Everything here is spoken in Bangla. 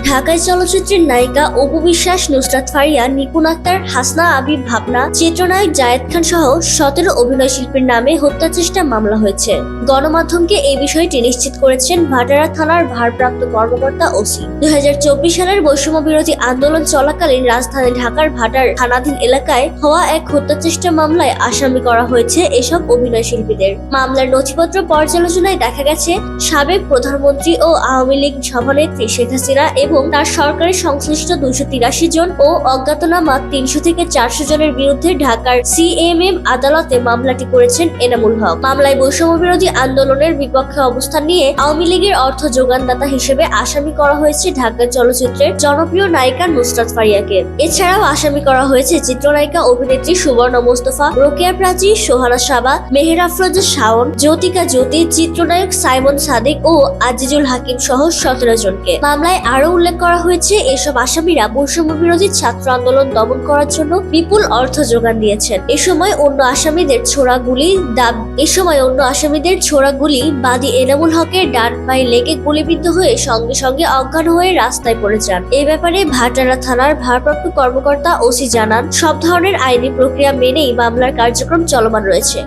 ঢাকায় চলচ্চিত্রের নায়িকা অপু বিশ্বাস, নুসরাত ফারিয়া, নিপুণ আক্তার, হাসনা আবিব ভাবনা, চিত্রনায়ক জায়েদ খান সহ 17 অভিনয় শিল্পীর নামে হত্যা চেষ্টা মামলা হয়েছে। গণমাধ্যমকে এই বিষয়টি নিশ্চিত করেছেন ভাটারা থানার ভারপ্রাপ্ত কর্মকর্তা ওসি। 2024 সালের বৈষম্য বিরোধী আন্দোলন চলাকালীন রাজধানী ঢাকার ভাটার থানাধীন এলাকায় হওয়া এক হত্যা চেষ্টা মামলায় আসামি করা হয়েছে এসব অভিনয় শিল্পীদের। মামলার নথিপত্র পর্যালোচনায় দেখা গেছে, সাবেক প্রধানমন্ত্রী ও আওয়ামী লীগ সভানেত্রী শেখ হাসিনা এবং তার সরকারের সংশ্লিষ্ট 283 জন ও অজ্ঞাতনামা 300 থেকে 400 জনের বিরুদ্ধে ঢাকার সিএমএম আদালতে মামলাটি করেছেন এনামুল হক। মামলায় বৈষম্য বিরোধী আন্দোলনের বিপক্ষে অবস্থান নিয়ে আওয়ামী লীগের অর্থ যোগানদাতা হিসেবে আসামি করা হয়েছে ঢাকার চলচ্চিত্রের জনপ্রিয় নায়িকা নুসরাত ফারিয়াকে। এছাড়াও আসামি করা হয়েছে চিত্রনায়িকা অভিনেত্রী সুবর্ণ মোস্তফা, রোকেয়া প্রাচী, সোহানা সাবা, মেহের আফরোজা শাওন, জ্যোতিকা জ্যোতি, চিত্রনায়ক সাইমন সাদিক ও আজিজুল হাকিম সহ 17 জনকে। মামলায় আরো উল্লেখ করা হয়েছে, এসব আসামিরা বৈষম্য বিরোধী ছাত্র আন্দোলন দমন করার জন্য বিপুল অর্থ যোগান দিয়েছেন। এ সময় অন্য আসামিদের ছোড়া গুলি বাদী এনামুল হকের ডান পায়ে লেগে গুলিবিদ্ধ হয়ে সঙ্গে সঙ্গে অজ্ঞান হয়ে রাস্তায় পড়ে যান। এ ব্যাপারে ভাটারা থানার ভারপ্রাপ্ত কর্মকর্তা ওসি জানান, সব ধরনের আইনি প্রক্রিয়া মেনেই মামলার কার্যক্রম চলমান রয়েছে।